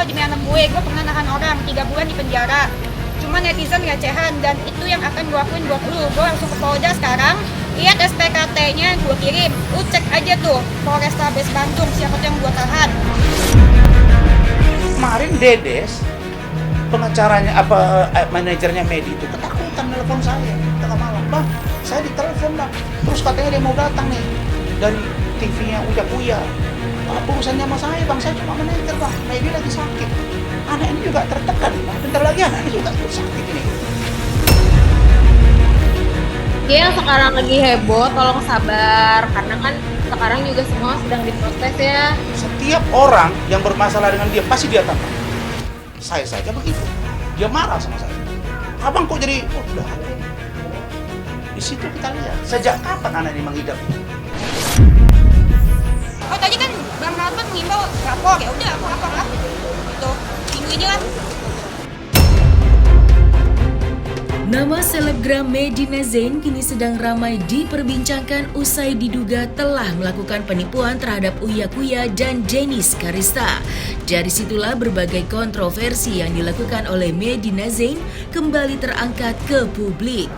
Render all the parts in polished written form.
demi anak gue pernah nahan orang 3 bulan di penjara. Cuma netizen recehan, dan itu yang akan gue lakuin buat lu. Gue langsung ke Polda sekarang, lihat SPKT-nya gue kirim. Lu cek aja tuh, Polrestabes Bandung, siapa tuh yang gue tahan. Kemarin Dedes, pengacaranya manajernya Medi itu ketakutan nelfon saya tengah malam. Bang, saya ditelepon bang. Terus katanya dia mau datang nih dari TV-nya Uya. Urusannya sama saya bang, saya cuma manajer bang. Medi lagi sakit. Anak ini juga tertekan bang. Bentar lagi anak ini juga sakit ini. Dia yang sekarang lagi heboh, tolong sabar. Karena kan sekarang juga semua sedang diproses ya. Setiap orang yang bermasalah dengan dia pasti dia tantang. Saya saja begitu. Dia marah sama saya. Abang kok jadi, udah. Di situ kita lihat, sejak kapan anak ini mengidap ini? Oh tadi kan Bang Rahmat mengimbau lapor, ya udah aku lapor lah. Gitu, minggu ini lah. Nama selebgram Medina Zain kini sedang ramai diperbincangkan usai diduga telah melakukan penipuan terhadap Uya Kuya dan Jenis Karista. Dari situlah berbagai kontroversi yang dilakukan oleh Medina Zain kembali terangkat ke publik.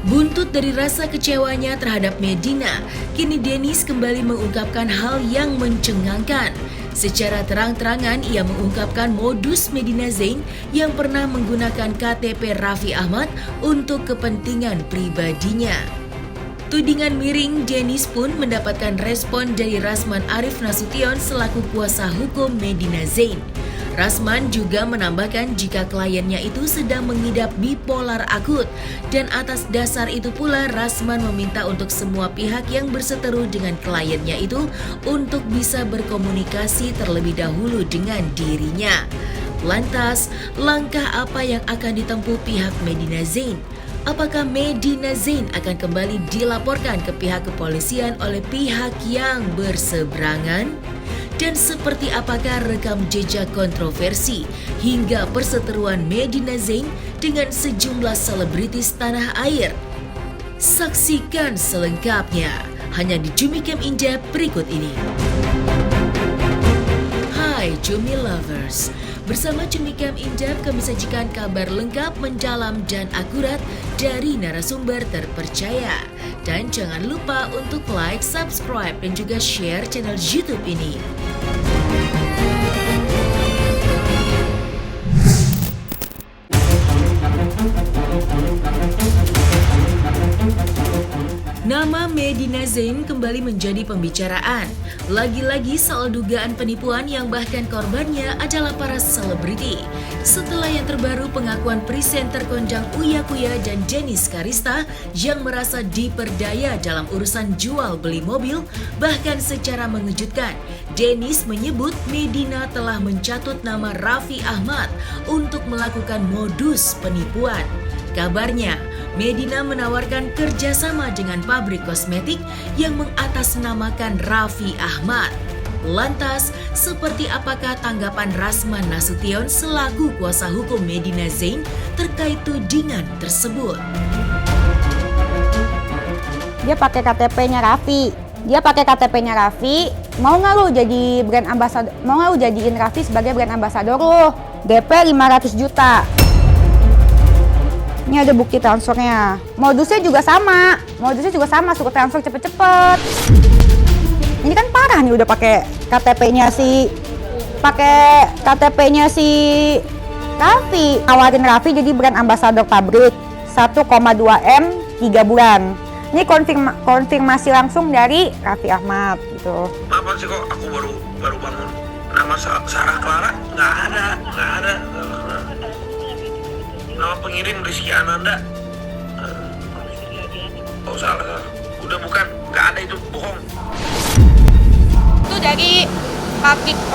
Buntut dari rasa kecewanya terhadap Medina, kini Denis kembali mengungkapkan hal yang mencengangkan. Secara terang-terangan ia mengungkapkan modus Medina Zain yang pernah menggunakan KTP Raffi Ahmad untuk kepentingan pribadinya. Tudingan miring Denis pun mendapatkan respon dari Rasman Arif Nasution selaku kuasa hukum Medina Zain. Rasman juga menambahkan jika kliennya itu sedang mengidap bipolar akut, dan atas dasar itu pula Rasman meminta untuk semua pihak yang berseteru dengan kliennya itu untuk bisa berkomunikasi terlebih dahulu dengan dirinya. Lantas, langkah apa yang akan ditempuh pihak Medina Zain? Apakah Medina Zain akan kembali dilaporkan ke pihak kepolisian oleh pihak yang berseberangan? Dan seperti apakah rekam jejak kontroversi hingga perseteruan Medina Zain dengan sejumlah selebritis tanah air? Saksikan selengkapnya hanya di Cumi Camp Indep berikut ini. Hai Cumi Lovers, bersama Cumi Camp Indep kami sajikan kabar lengkap, mendalam dan akurat dari narasumber terpercaya. Dan jangan lupa untuk like, subscribe, dan juga share channel YouTube ini. Nama Medina Zain kembali menjadi pembicaraan. Lagi-lagi soal dugaan penipuan yang bahkan korbannya adalah para selebriti. Setelah yang terbaru pengakuan presenter kondang Uya Kuya dan Jenis Karista yang merasa diperdaya dalam urusan jual beli mobil, bahkan secara mengejutkan, Denis menyebut Medina telah mencatut nama Raffi Ahmad untuk melakukan modus penipuan. Kabarnya, Medina menawarkan kerjasama dengan pabrik kosmetik yang mengatasnamakan Raffi Ahmad. Lantas, seperti apakah tanggapan Rasman Nasution selaku kuasa hukum Medina Zain terkait tudingan tersebut? Dia pakai KTP-nya Raffi. Mau nggak lu jadi brand ambassador? Mau nggak lu jadiin Raffi sebagai brand ambassador lu? DP 500 juta. Ini ada bukti transfernya. Modusnya juga sama, suruh transfer cepet-cepet. Ini kan parah nih, udah pakai KTP-nya si Raffi. Awarin Raffi jadi brand ambassador pabrik 1,2 M 3 bulan. Ini konfirmasi langsung dari Raffi Ahmad gitu. Apa sih kok aku baru bangun? Nama Sarah Clara nggak ada. Nama pengirim Rizky Ananda. Oh salah. Udah bukan, nggak ada, itu bohong. Itu dari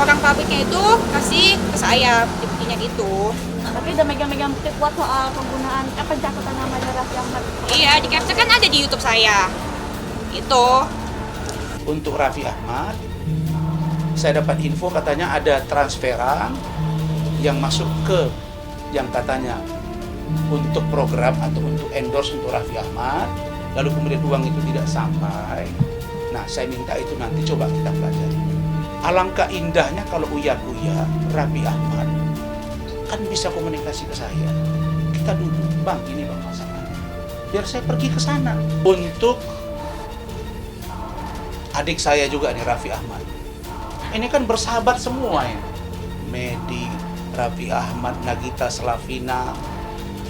orang pabriknya itu kasih ke saya buktinya gitu. Tapi udah megang-megang bukti kuat soal penggunaan pencatatan namanya Raffi Ahmad. Iya, di capture kan ada di YouTube saya. Itu. Untuk Raffi Ahmad, saya dapat info katanya ada transferan yang masuk ke yang katanya untuk program atau untuk endorse untuk Raffi Ahmad, lalu kemudian uang itu tidak sampai. Nah, saya minta itu nanti coba kita pelajari. Alangkah indahnya kalau Uya-Kuya, Raffi Ahmad kan bisa komunikasi ke saya. Kita duduk, Bang, ini Bang masalahnya. Biar saya pergi ke sana. Untuk adik saya juga nih, Raffi Ahmad. Ini kan bersahabat semua ini. Medi, Raffi Ahmad, Nagita Slavina,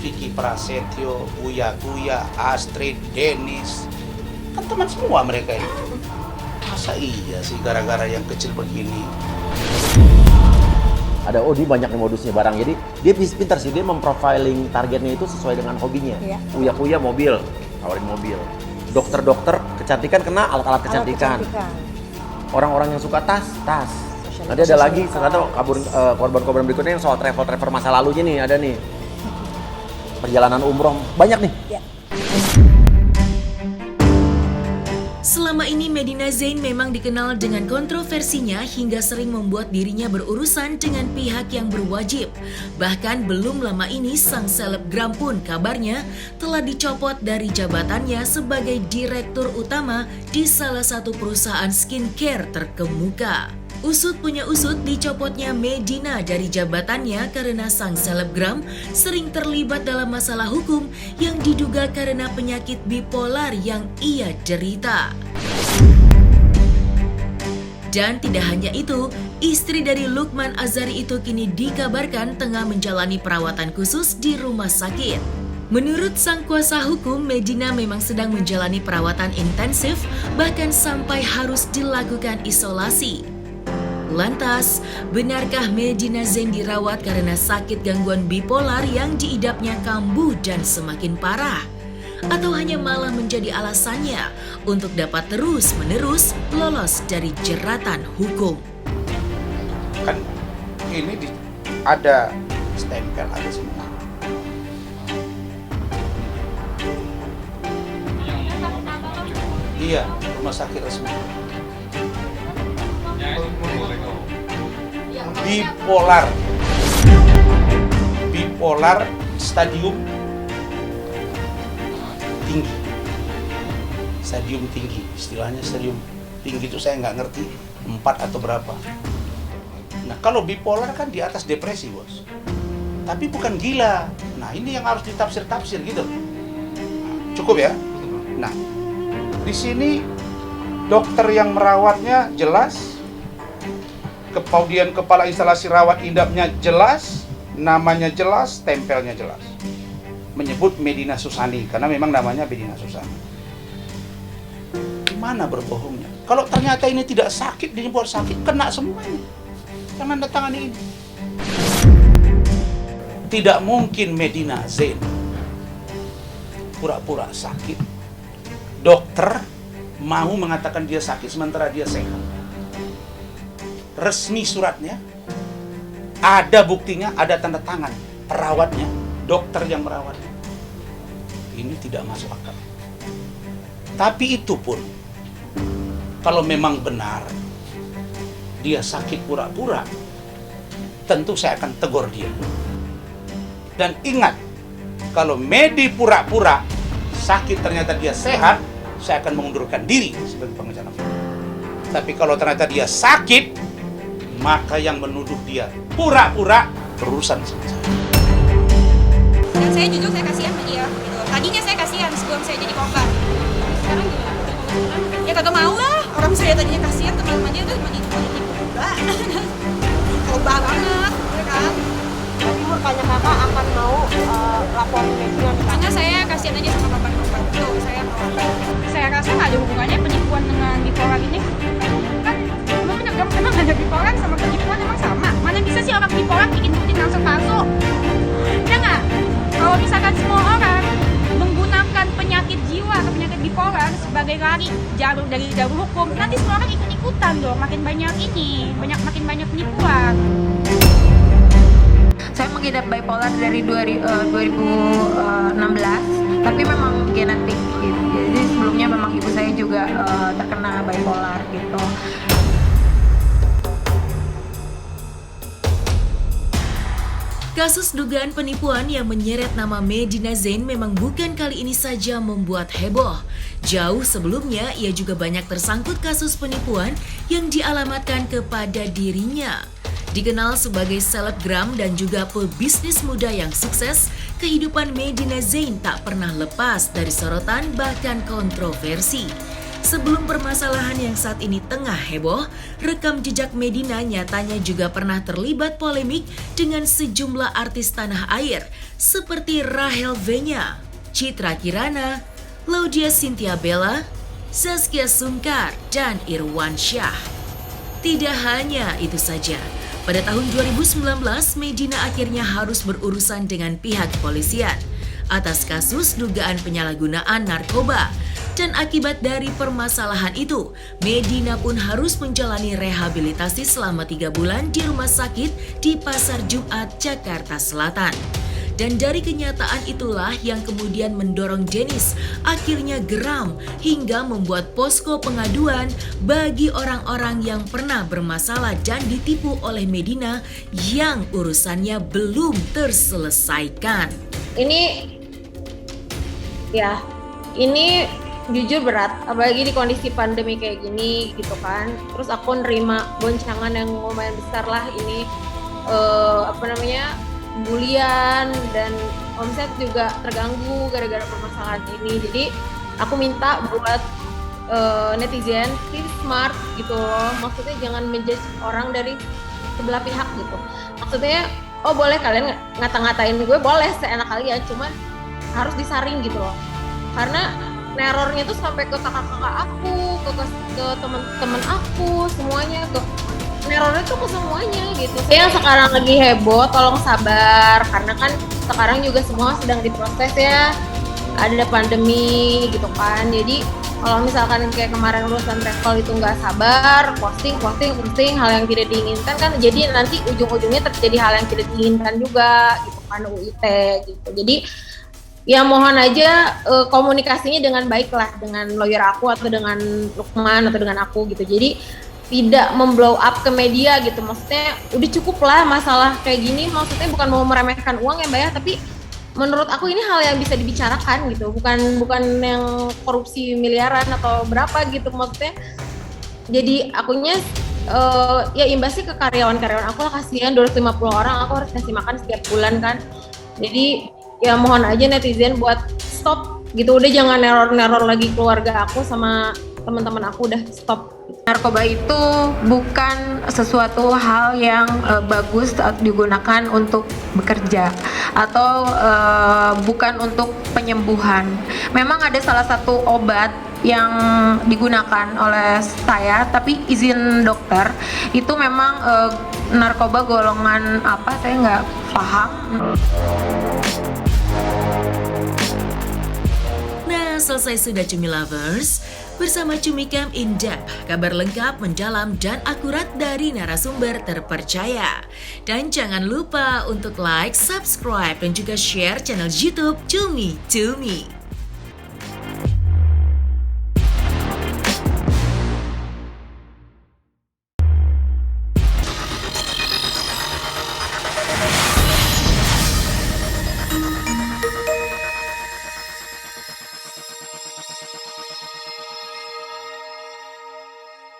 Vicky Prasetyo, Uya-Kuya, Astrid, Dennis. Kan teman semua mereka ini. Masa iya sih gara-gara yang kecil begini? Ada dia banyak nih modusnya barang. Jadi dia pintar sih, dia memprofiling targetnya itu sesuai dengan hobinya. Iya. Uya-Kuya mobil, tawarin mobil. Dokter-dokter kecantikan kena alat-alat kecantikan. Orang-orang yang suka tas. Nanti ada lagi ternyata korban-korban berikutnya yang soal travel masa lalunya nih, ada nih. Perjalanan umroh banyak nih. Selama ini Medina Zain memang dikenal dengan kontroversinya hingga sering membuat dirinya berurusan dengan pihak yang berwajib. Bahkan belum lama ini sang selebgram pun kabarnya telah dicopot dari jabatannya sebagai direktur utama di salah satu perusahaan skincare terkemuka. Usut punya usut, dicopotnya Medina dari jabatannya karena sang selebgram sering terlibat dalam masalah hukum yang diduga karena penyakit bipolar yang ia derita. Dan tidak hanya itu, istri dari Lukman Azhari itu kini dikabarkan tengah menjalani perawatan khusus di rumah sakit. Menurut sang kuasa hukum, Medina memang sedang menjalani perawatan intensif, bahkan sampai harus dilakukan isolasi. Lantas, benarkah Medina Zain dirawat karena sakit gangguan bipolar yang diidapnya kambuh dan semakin parah? Atau hanya malah menjadi alasannya untuk dapat terus-menerus lolos dari jeratan hukum? Kan ini ada stempel, ada semua. Iya, rumah sakit resmi. Bipolar stadium tinggi. Stadium tinggi, istilahnya stadium tinggi itu saya nggak ngerti 4 atau berapa. Nah kalau bipolar kan di atas depresi, bos. Tapi bukan gila. Nah ini yang harus ditafsir-tafsir gitu. Cukup ya. Nah di sini dokter yang merawatnya jelas, kemudian kepala instalasi rawat inapnya jelas, namanya jelas, tempelnya jelas. Menyebut Medina Susani karena memang namanya Medina Susani. Gimana berbohongnya? Kalau ternyata ini tidak sakit, dibuat sakit, kena semuanya. Jangan datangani ini. Tidak mungkin Medina Zain pura-pura sakit. Dokter mau mengatakan dia sakit sementara dia sehat. Resmi suratnya, ada buktinya, ada tanda tangan perawatnya, dokter yang merawatnya. Ini tidak masuk akal. Tapi itu pun, kalau memang benar dia sakit pura-pura, tentu saya akan tegur dia. Dan ingat, kalau Medi pura-pura sakit ternyata dia sehat, saya akan mengundurkan diri sebagai pengacara. Tapi kalau ternyata dia sakit, maka yang menuduh dia pura-pura berurusan sama saya. Dan saya jujur saya kasihan sama dia gitu. Tadinya saya kasihan sebelum saya jadi korban. Sekarang gimana? Ya kagak mau lah. Orang saya tadinya kasihan, teman-temannya udah menipu juga. Coba banget, ya kan? Tapi bukannya kakak akan mau laporin Medina? Karena saya kasihan aja sama korban-korban itu. Saya rasa nggak ada hubungannya penipuan dengan bipolar ini. Kan emang ada bipolar sama penipuan emang sama. Mana bisa sih orang bipolar bikin bukti langsung palsu? Ya nggak? Kalau misalkan semua orang menggunakan penyakit jiwa atau penyakit bipolar sebagai lari dari jalur hukum, nanti semua orang ikut-ikutan dong. Makin banyak penipuan. Saya mengidap bipolar dari 2016, tapi memang genetik gitu. Jadi sebelumnya memang ibu saya juga terkena bipolar gitu. Kasus dugaan penipuan yang menyeret nama Medina Zain memang bukan kali ini saja membuat heboh. Jauh sebelumnya, ia juga banyak tersangkut kasus penipuan yang dialamatkan kepada dirinya. Dikenal sebagai selebgram dan juga pebisnis muda yang sukses, kehidupan Medina Zain tak pernah lepas dari sorotan bahkan kontroversi. Sebelum permasalahan yang saat ini tengah heboh, rekam jejak Medina nyatanya juga pernah terlibat polemik dengan sejumlah artis tanah air seperti Rahel Venya, Citra Kirana, Laudia Cynthia Bella, Zaskia Sungkar, dan Irwan Syah. Tidak hanya itu saja, pada tahun 2019 Medina akhirnya harus berurusan dengan pihak kepolisian atas kasus dugaan penyalahgunaan narkoba. Dan akibat dari permasalahan itu, Medina pun harus menjalani rehabilitasi selama 3 bulan di rumah sakit di Pasar Jumat, Jakarta Selatan. Dan dari kenyataan itulah yang kemudian mendorong Dennis akhirnya geram hingga membuat posko pengaduan bagi orang-orang yang pernah bermasalah dan ditipu oleh Medina yang urusannya belum terselesaikan. Ini jujur berat, apalagi di kondisi pandemi kayak gini gitu kan. Terus aku nerima goncangan yang lumayan besar lah ini, bulian, dan omset juga terganggu gara-gara permasalahan ini. Jadi aku minta buat netizen please smart gitu loh, maksudnya jangan menjudge orang dari sebelah pihak gitu. Maksudnya boleh kalian ngata-ngatain gue, boleh seenak kalian, cuman harus disaring gitu loh, karena nerornya tuh sampai ke kakak-kakak aku, ke teman-teman aku, semuanya, nerornya tuh ke semuanya gitu. Yang sekarang lagi heboh, tolong sabar, karena kan sekarang juga semua sedang diproses ya, ada pandemi gitu kan. Jadi kalau misalkan kayak kemarin urusan travel itu nggak sabar, posting hal yang tidak diinginkan kan, jadi nanti ujung-ujungnya terjadi hal yang tidak diinginkan juga gitu kan, UIT gitu. Jadi ya mohon aja komunikasinya dengan baik lah dengan lawyer aku atau dengan Lukman atau dengan aku gitu. Jadi tidak memblow up ke media gitu, maksudnya udah cukup lah masalah kayak gini. Maksudnya bukan mau meremehkan uang ya Mbak ya, tapi menurut aku ini hal yang bisa dibicarakan gitu, bukan yang korupsi miliaran atau berapa gitu. Maksudnya jadi akunya ya imbasnya ke karyawan-karyawan aku lah, kasihan 250 orang aku harus kasih makan setiap bulan kan. Jadi ya mohon aja netizen buat stop gitu, udah jangan neror lagi keluarga aku sama teman-teman aku, udah stop. Narkoba itu bukan sesuatu hal yang bagus saat digunakan untuk bekerja atau bukan untuk penyembuhan. Memang ada salah satu obat yang digunakan oleh saya, tapi izin dokter. Itu memang narkoba golongan apa, saya nggak paham. Nah, selesai sudah Cumi Lovers. Bersama Cumi Camp In Depth, kabar lengkap, mendalam, dan akurat dari narasumber terpercaya. Dan jangan lupa untuk like, subscribe, dan juga share channel YouTube Cumi Cumi.